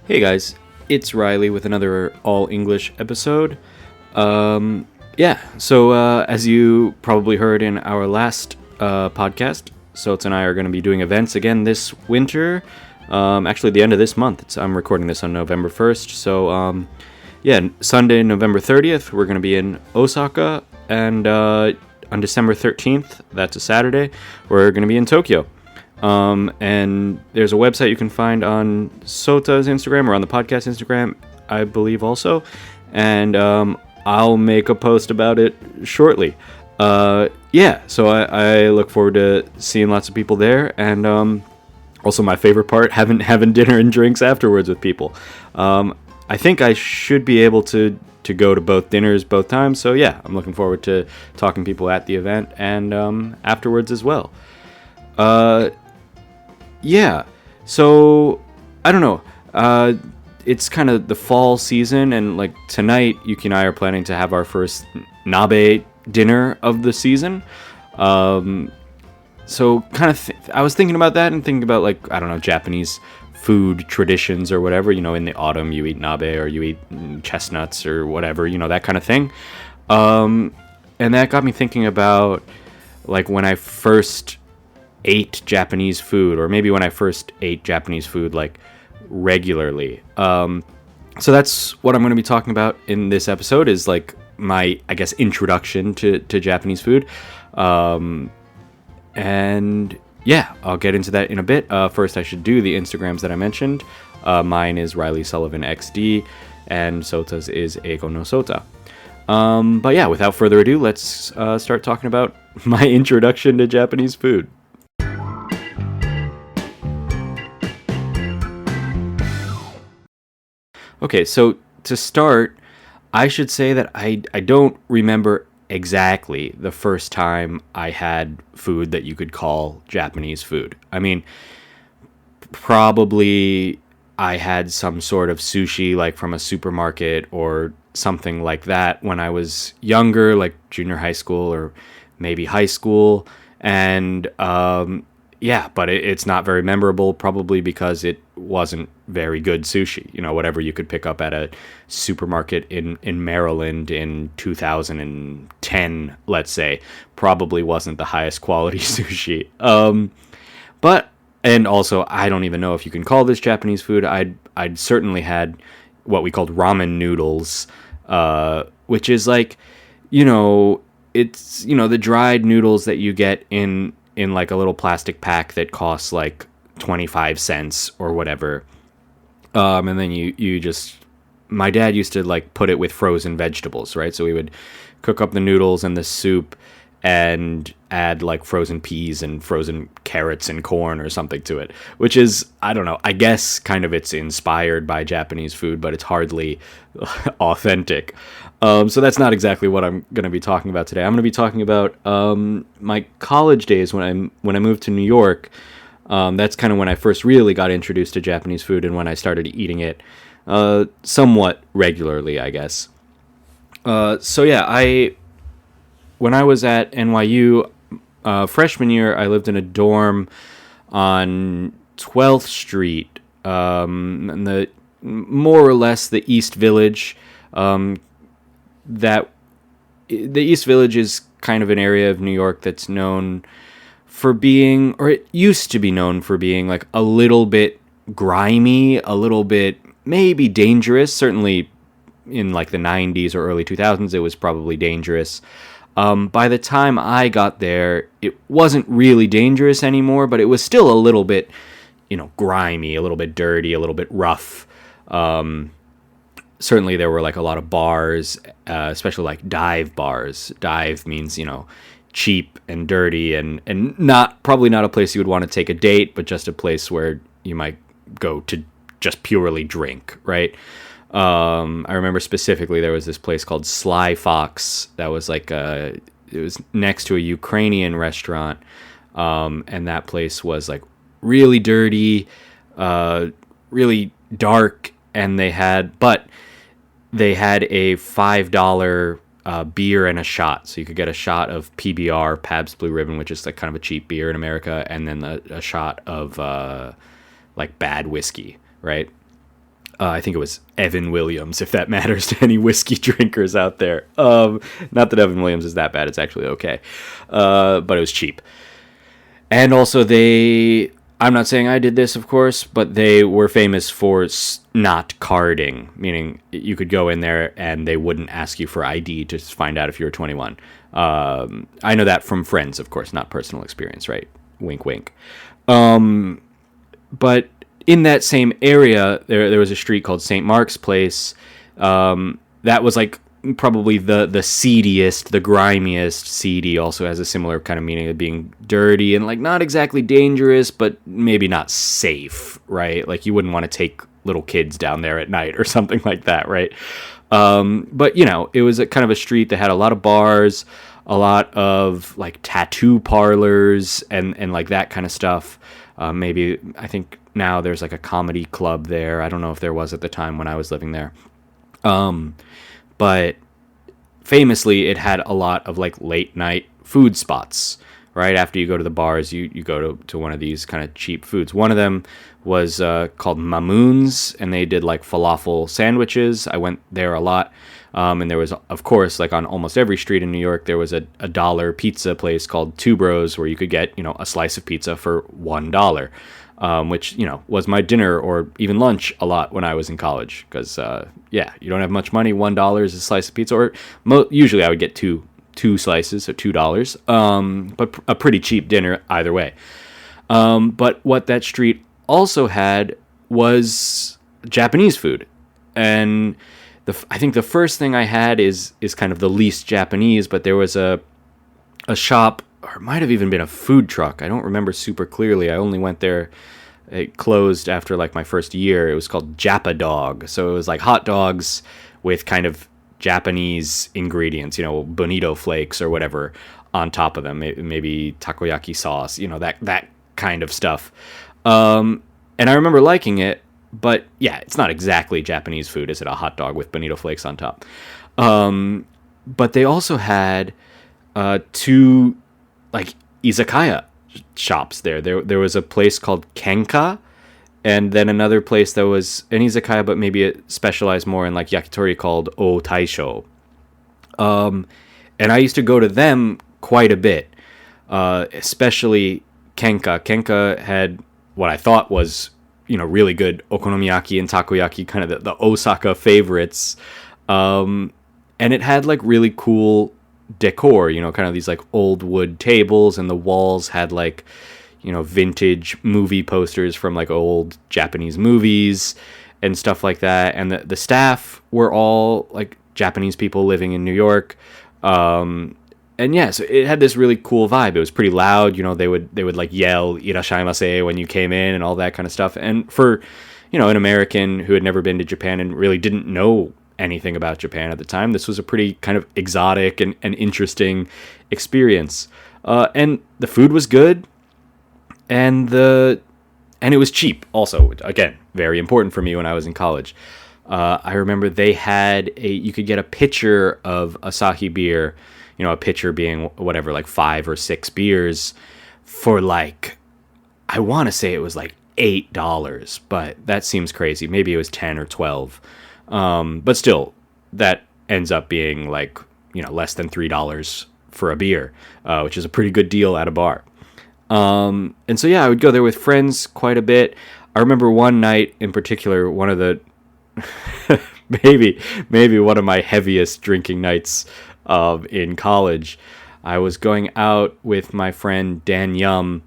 Hey guys, it's Reilly with another all-English episode. As you probably heard in our last podcast, Sota and I are going to be doing events again this winter. Actually, the end of this month. I'm recording this on November 1st. So, Sunday, November 30th, we're going to be in Osaka. And on December 13th, that's a Saturday, we're going to be in Tokyo. And there's a website you can find on Sota's Instagram or on the podcast Instagram, I believe also. And I'll make a post about it shortly. So I look forward to seeing lots of people there. And also my favorite part, having dinner and drinks afterwards with people. I think I should be able to go to both dinners both times. So yeah, I'm looking forward to talking to people at the event and afterwards as well. So I don't know. It's kind of the fall season, and like tonight, Yuki and I are planning to have our first nabe dinner of the season. I was thinking about that and thinking about Japanese food traditions or whatever. In the autumn you eat nabe or you eat chestnuts or whatever, that kind of thing. And that got me thinking about like when I first ate Japanese food, or maybe when I first ate Japanese food like regularly. So that's what I'm going to be talking about in this episode, is like my, I guess, introduction to Japanese food. I'll get into that in a bit. First I should do the Instagrams that I mentioned. Mine is Reilly Sullivan XD, and Sota's is Eigo no Sota. Without further ado, let's start talking about my introduction to Japanese food. Okay, so to start, I should say that I don't remember exactly the first time I had food that you could call Japanese food. I mean, probably I had some sort of sushi like from a supermarket or something like that when I was younger, like junior high school or maybe high school. And but it's not very memorable, probably because it wasn't very good sushi. Whatever you could pick up at a supermarket in Maryland in 2010, let's say, probably wasn't the highest quality sushi. And also, I don't even know if you can call this Japanese food. I'd certainly had what we called ramen noodles, which is like, it's, the dried noodles that you get in like a little plastic pack that costs like 25 cents or whatever. And then you just, my dad used to like put it with frozen vegetables, right? So we would cook up the noodles and the soup and add like frozen peas and frozen carrots and corn or something to it, which is, I don't know, I guess kind of it's inspired by Japanese food, but it's hardly authentic. So that's not exactly what I'm going to be talking about today. I'm going to be talking about my college days when I moved to New York. That's kind of when I first really got introduced to Japanese food and when I started eating it somewhat regularly, I guess. When I was at NYU freshman year, I lived in a dorm on 12th Street, in the more or less the East Village. The East Village is kind of an area of New York that's known for being, or it used to be known for being, like a little bit grimy, a little bit maybe dangerous. Certainly in like the 90s or early 2000s, it was probably dangerous. By the time I got there, it wasn't really dangerous anymore, but it was still a little bit, grimy, a little bit dirty, a little bit rough. Certainly there were like a lot of bars, especially like dive bars. Dive means, cheap and dirty and probably not a place you would want to take a date, but just a place where you might go to just purely drink, right? I remember specifically there was this place called Sly Fox that was like it was next to a Ukrainian restaurant, and that place was like really dirty, really dark, and they had a $5 beer and a shot, so you could get a shot of PBR, Pabst Blue Ribbon, which is like kind of a cheap beer in America, and then a shot of like bad whiskey, right? I think it was Evan Williams, if that matters to any whiskey drinkers out there. Not that Evan Williams is that bad. It's actually okay. But it was cheap. And also I'm not saying I did this, of course, but they were famous for not carding, meaning you could go in there and they wouldn't ask you for ID to find out if you were 21. I know that from friends, of course, not personal experience, right? Wink, wink. But in that same area, there was a street called St. Mark's Place. That was like probably the seediest, the grimiest. Seedy also has a similar kind of meaning of being dirty and like not exactly dangerous, but maybe not safe, right? Like you wouldn't want to take little kids down there at night or something like that, right? But you know, it was a kind of a street that had a lot of bars, a lot of like tattoo parlors and like that kind of stuff. Maybe I think now there's like a comedy club there. I don't know if there was at the time when I was living there. But famously, it had a lot of like late night food spots. Right after you go to the bars, you go to one of these kind of cheap foods. One of them was called Mamoon's, and they did like falafel sandwiches. I went there a lot. And there was, of course, like on almost every street in New York, there was a dollar pizza place called Two Bros where you could get, you know, a slice of pizza for $1. Which, you know, was my dinner or even lunch a lot when I was in college. Because, you don't have much money. $1 is a slice of pizza. Or usually I would get two slices, so $2. But a pretty cheap dinner either way. But what that street also had was Japanese food. And I think the first thing I had is kind of the least Japanese, but there was a shop, or it might have even been a food truck. I don't remember super clearly. I only went there. It closed after like my first year. It was called Japa Dog. So it was like hot dogs with kind of Japanese ingredients, you know, bonito flakes or whatever on top of them. Maybe takoyaki sauce, you know, that kind of stuff. And I remember liking it, but yeah, it's not exactly Japanese food, is it? A hot dog with bonito flakes on top. But they also had two like izakaya shops there. There was a place called Kenka, and then another place that was an izakaya, but maybe it specialized more in like yakitori called O Taisho. And I used to go to them quite a bit, especially Kenka. Kenka had what I thought was, you know, really good okonomiyaki and takoyaki, kind of the Osaka favorites. And it had like really cool decor, you know, kind of these like old wood tables, and the walls had like, you know, vintage movie posters from like old Japanese movies and stuff like that. And the staff were all like Japanese people living in New York. And yeah, so it had this really cool vibe. It was pretty loud, you know, they would like yell "Irashaimase" when you came in and all that kind of stuff. And for, you know, an American who had never been to Japan and really didn't know anything about Japan at the time, this was a pretty kind of exotic and interesting experience. And the food was good, and it was cheap also. Again, very important for me when I was in college. I remember they had you could get a pitcher of Asahi beer, you know, a pitcher being whatever, like 5 or 6 beers for like, I want to say it was like $8, but that seems crazy. Maybe it was 10 or 12. But still, that ends up being like, you know, less than $3 for a beer, which is a pretty good deal at a bar. And so, yeah, I would go there with friends quite a bit. I remember one night in particular, one of the, maybe one of my heaviest drinking nights in college. I was going out with my friend Dan Yum,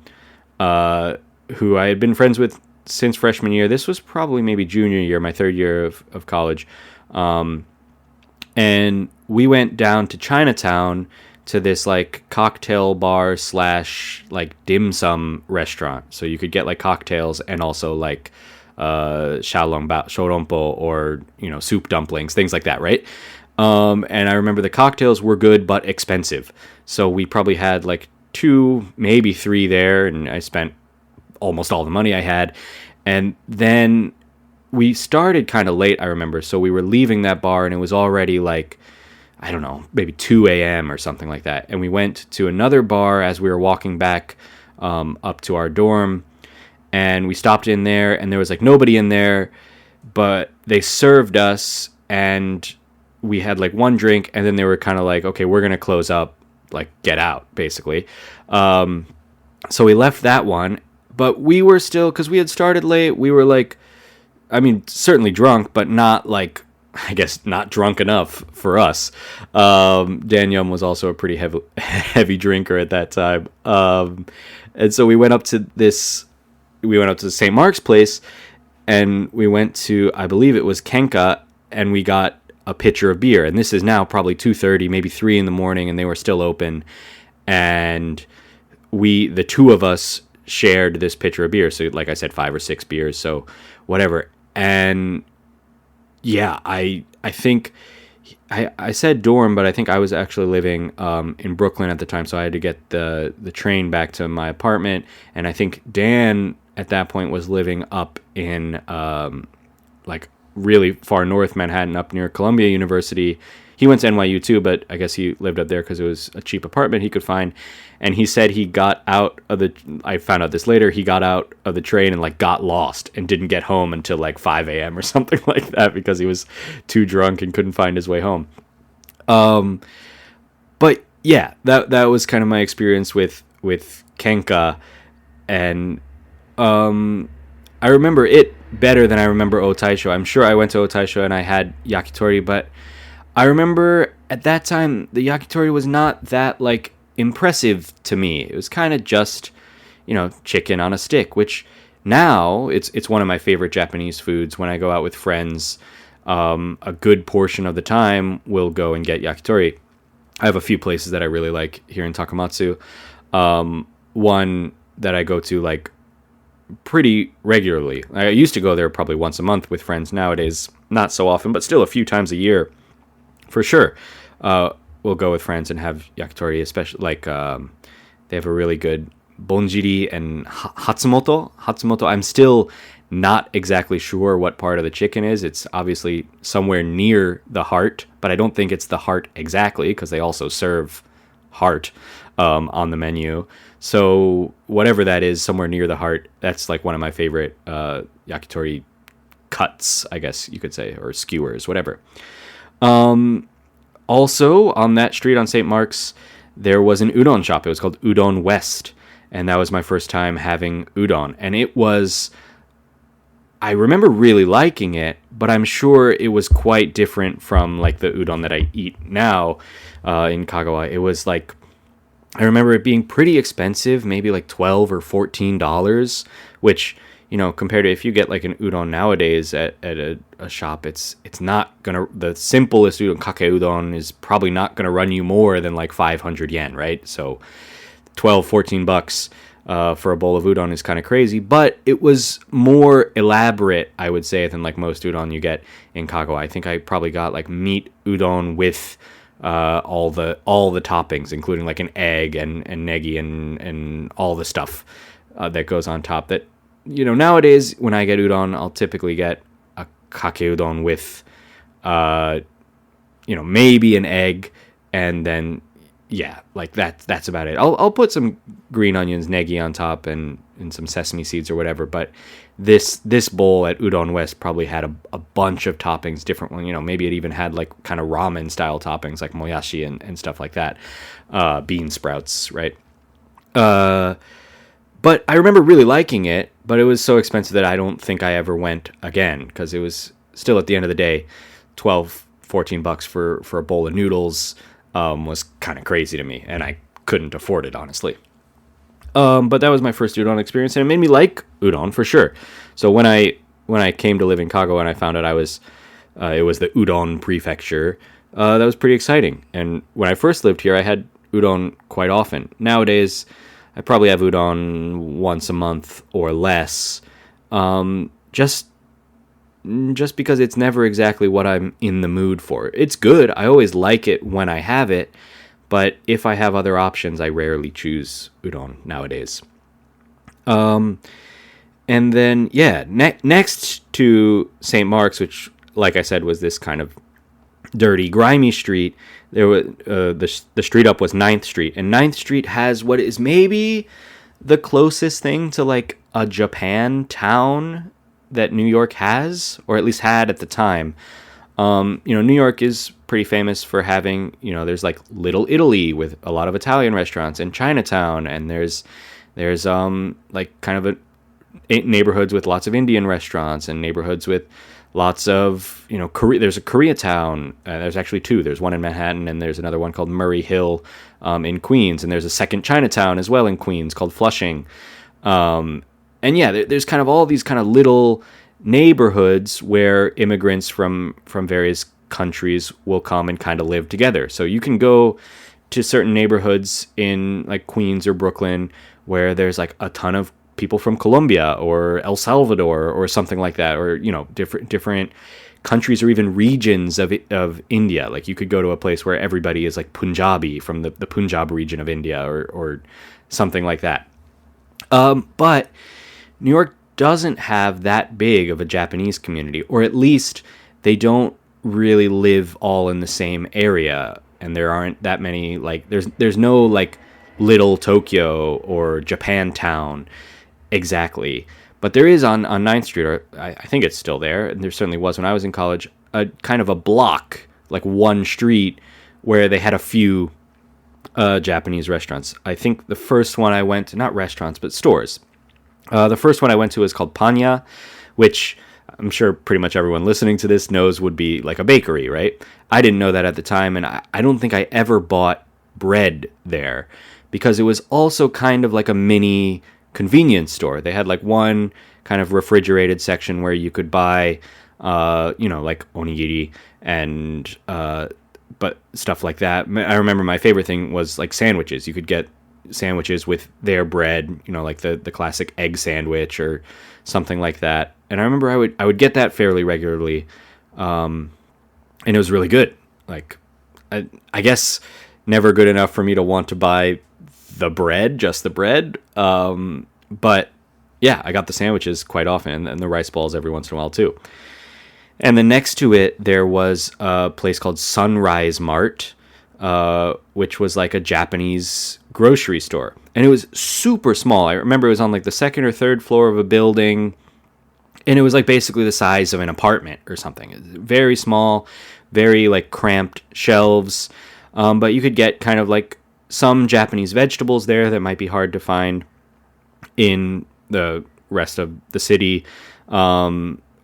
who I had been friends with since freshman year. This was probably maybe junior year, my third year of college. And we went down to Chinatown to this like cocktail bar / like dim sum restaurant. So you could get like cocktails and also like xiaolongbao or, you know, soup dumplings, things like that, right? And I remember the cocktails were good but expensive. So we probably had like 2, maybe 3 there, and I spent almost all the money I had. And then we started kind of late, I remember. So we were leaving that bar, and it was already like, I don't know, maybe 2 a.m. or something like that. And we went to another bar as we were walking back up to our dorm. And we stopped in there, and there was like nobody in there. But they served us, and we had like one drink, and then they were kind of like, okay, we're gonna close up, like get out, basically. So we left that one, but we were still, because we had started late, we were like, I mean, certainly drunk, but not like, I guess not drunk enough for us. Dan Yum was also a pretty heavy drinker at that time. And so we went up to St. Mark's place, and we went to, I believe it was Kenka, and we got a pitcher of beer. And this is now probably 2:30, maybe 3 in the morning, and they were still open. And the two of us shared this pitcher of beer. So like I said, 5 or 6 beers, so whatever. And yeah, I think I said dorm, but I think I was actually living in Brooklyn at the time, so I had to get the train back to my apartment. And I think Dan at that point was living up in like really far north Manhattan, up near Columbia University. He went to NYU too, but I guess he lived up there because it was a cheap apartment he could find. And he said he got out of I found out this later, he got out of the train and like got lost and didn't get home until like 5 a.m. or something like that because he was too drunk and couldn't find his way home. But yeah, that was kind of my experience with Kenka. And I remember it better than I remember Otaisho. I'm sure I went to Otaisho and I had yakitori, but I remember at that time the yakitori was not that like impressive to me. It was kind of just, chicken on a stick, which now it's one of my favorite Japanese foods. When I go out with friends, a good portion of the time we'll go and get yakitori. I have a few places that I really like here in Takamatsu. One that I go to like pretty regularly. I used to go there probably once a month with friends. Nowadays, not so often, but still a few times a year. For sure, we'll go with friends and have yakitori, especially like they have a really good bonjiri and hatsumoto. Hatsumoto, I'm still not exactly sure what part of the chicken is. It's obviously somewhere near the heart, but I don't think it's the heart exactly because they also serve heart on the menu. So whatever that is, somewhere near the heart, that's like one of my favorite yakitori cuts, I guess you could say, or skewers, whatever. Also, on that street on St. Mark's, there was an udon shop. It was called Udon West, and that was my first time having udon. And I remember really liking it, but I'm sure it was quite different from like the udon that I eat now in Kagawa. It was like, I remember it being pretty expensive, maybe like $12 or $14, which, compared to if you get like an udon nowadays at a shop, it's not gonna, the simplest udon, kake udon, is probably not gonna run you more than like 500 yen, right? So $12-14 for a bowl of udon is kind of crazy, but it was more elaborate, I would say, than like most udon you get in Kagawa. I think I probably got like meat udon with all the toppings, including like an egg and negi and all the stuff that goes on top. That, nowadays when I get udon, I'll typically get a kake udon with maybe an egg, and then like that's about it. I'll put some green onions, negi on top, and some sesame seeds or whatever, but this bowl at Udon West probably had a bunch of toppings, different one, maybe it even had like kind of ramen style toppings like moyashi and stuff like that, bean sprouts, right? But I remember really liking it, but it was so expensive that I don't think I ever went again, because it was still, at the end of the day, $12-14 for a bowl of noodles was kind of crazy to me, and I couldn't afford it, honestly. But that was my first udon experience, and it made me like udon for sure. So when I came to live in Kagawa and I found out it was the udon prefecture, that was pretty exciting. And when I first lived here, I had udon quite often. Nowadays, I probably have udon once a month or less, just because it's never exactly what I'm in the mood for. It's good. I always like it when I have it, but if I have other options, I rarely choose udon nowadays. And then, next to St. Mark's, which, like I said, was this kind of dirty, grimy street, there was the street up was 9th Street, and 9th Street has what is maybe the closest thing to like a Japan town that New York has, or at least had at the time. New York is pretty famous for having, there's like Little Italy with a lot of Italian restaurants, and Chinatown, and there's like kind of neighborhoods with lots of Indian restaurants, and neighborhoods with lots of, there's a Koreatown. There's actually two. There's one in Manhattan, and there's another one called Murray Hill in Queens, and there's a second Chinatown as well in Queens called Flushing. There's kind of all these kind of little neighborhoods where immigrants from various countries will come and kind of live together. So you can go to certain neighborhoods in like Queens or Brooklyn where there's like a ton of people from Colombia or El Salvador or something like that, or different countries or even regions of India. Like you could go to a place where everybody is like Punjabi from the Punjab region of India or something like that. But New York doesn't have that big of a Japanese community, or at least they don't really live all in the same area, and there aren't that many, like there's no like Little Tokyo or Japantown exactly, but there is on 9th Street, or I think it's still there, and there certainly was when I was in college, a kind of a block, like one street, where they had a few Japanese restaurants. I think the first one I went to, not restaurants, but stores. The first one I went to is called Panya, which I'm sure pretty much everyone listening to this knows would be like a bakery, right? I didn't know that at the time, and I don't think I ever bought bread there, because it was also kind of like a mini convenience store. They had like one kind of refrigerated section where you could buy, like onigiri and but stuff like that. I remember my favorite thing was like sandwiches. You could get sandwiches with their bread, like the classic egg sandwich or something like that. And I remember I would get that fairly regularly, and it was really good. Like, I guess never good enough for me to want to buy the bread, just the bread. But yeah, I got the sandwiches quite often, and the rice balls every once in a while too. And then next to it, there was a place called Sunrise Mart, which was like a Japanese grocery store. And it was super small. I remember it was on like the second or third floor of a building, and it was like basically the size of an apartment or something. Very small, very like cramped shelves. But you could get kind of like some Japanese vegetables there that might be hard to find in the rest of the city.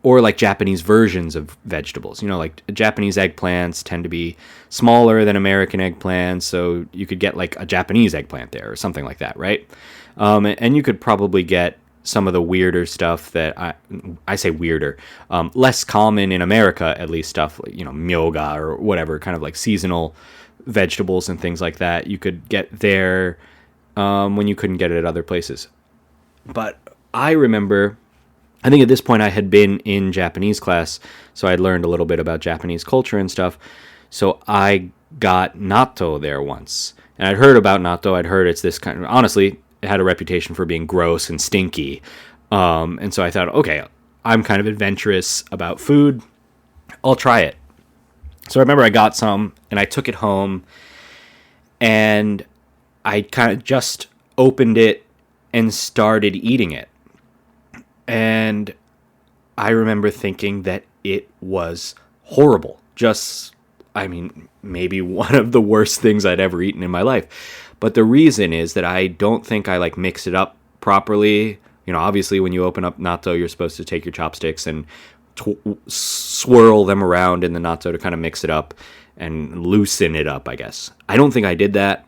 Or like Japanese versions of vegetables. Like Japanese eggplants tend to be smaller than American eggplants, so you could get like a Japanese eggplant there or something like that, right? And you could probably get some of the weirder stuff that I say weirder, less common in America, at least, stuff like, myoga or whatever, kind of like seasonal vegetables and things like that. You could get there when you couldn't get it at other places. But I remember, I think at this point I had been in Japanese class, so I'd learned a little bit about Japanese culture and stuff. So I got natto there once. And I'd heard about natto. I'd heard it's this kind of, honestly, it had a reputation for being gross and stinky. And so I thought, okay, I'm kind of adventurous about food. I'll try it. So I remember I got some, and I took it home, and I kind of just opened it and started eating it. And I remember thinking that it was horrible. Maybe one of the worst things I'd ever eaten in my life. But the reason is that I don't think I like mixed it up properly. Obviously when you open up natto, you're supposed to take your chopsticks and swirl them around in the natto to kind of mix it up and loosen it up, I guess. I don't think I did that.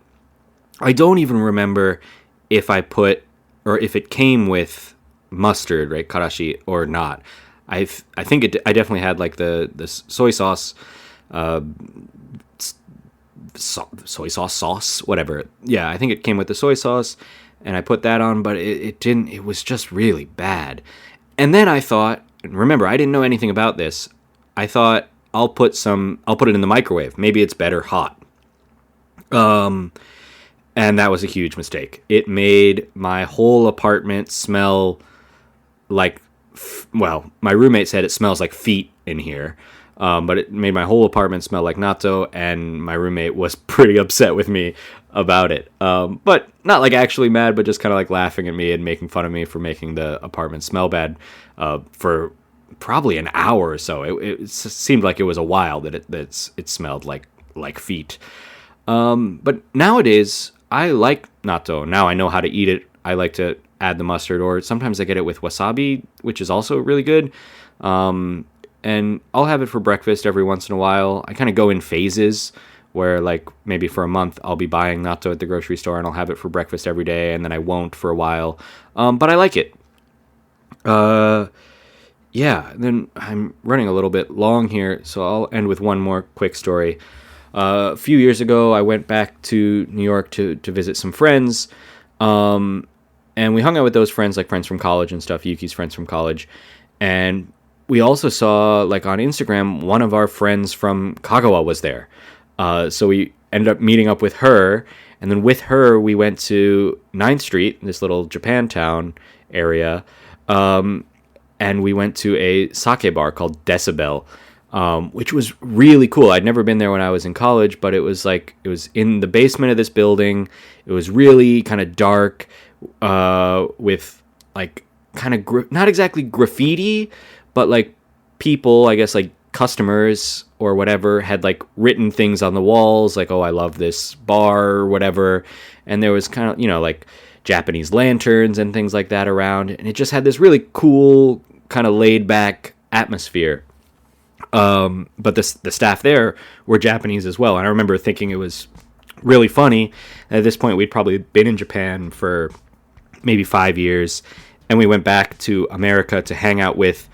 I don't even remember if I put, or if it came with mustard, right, karashi, or not. I think I definitely had like the soy sauce, soy sauce, whatever. Yeah, I think it came with the soy sauce, and I put that on, but it didn't. It was just really bad. And then I thought, remember, I didn't know anything about this. I thought I'll put it in the microwave. Maybe it's better hot. And that was a huge mistake. It made my whole apartment smell like, well, my roommate said it smells like feet in here, but it made my whole apartment smell like natto, and my roommate was pretty upset with me about it. But not like actually mad, but just kind of like laughing at me and making fun of me for making the apartment smell bad for probably an hour or so. It seemed like it was a while that it smelled like feet. But nowadays, I like natto. Now I know how to eat it. I like to add the mustard, or sometimes I get it with wasabi, which is also really good. And I'll have it for breakfast every once in a while. I kind of go in phases where like maybe for a month I'll be buying natto at the grocery store and I'll have it for breakfast every day, and then I won't for a while. But I like it. Yeah, then I'm running a little bit long here, so I'll end with one more quick story. A few years ago, I went back to New York to visit some friends, and we hung out with those friends, like friends from college and stuff, Yuki's friends from college, and we also saw, like on Instagram, one of our friends from Kagawa was there. So we ended up meeting up with her, and then with her, we went to 9th Street, this little Japantown area, and we went to a sake bar called Decibel, which was really cool. I'd never been there when I was in college, but it was in the basement of this building. It was really kind of dark, with like kind of not exactly graffiti, but like people, I guess like customers or whatever, had like written things on the walls, like, oh, I love this bar or whatever. And there was kind of, like Japanese lanterns and things like that around. And it just had this really cool kind of laid back atmosphere. But the staff there were Japanese as well. And I remember thinking it was really funny. At this point, we'd probably been in Japan for maybe 5 years. And we went back to America to hang out with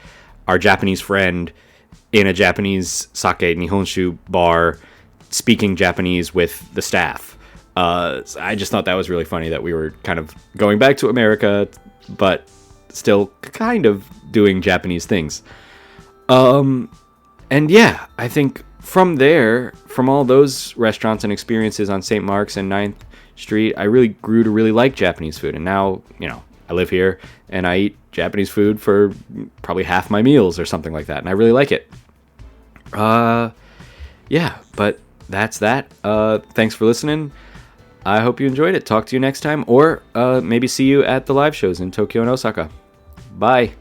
our Japanese friend in a Japanese sake nihonshu bar, speaking Japanese with the staff. I just thought that was really funny that we were kind of going back to America, but still kind of doing Japanese things. And yeah, I think from there, from all those restaurants and experiences on St. Mark's and 9th Street, I really grew to really like Japanese food. And now, I live here and I eat Japanese food for probably half my meals or something like that. And I really like it. Yeah, but that's that. Thanks for listening. I hope you enjoyed it. Talk to you next time, or maybe see you at the live shows in Tokyo and Osaka. Bye.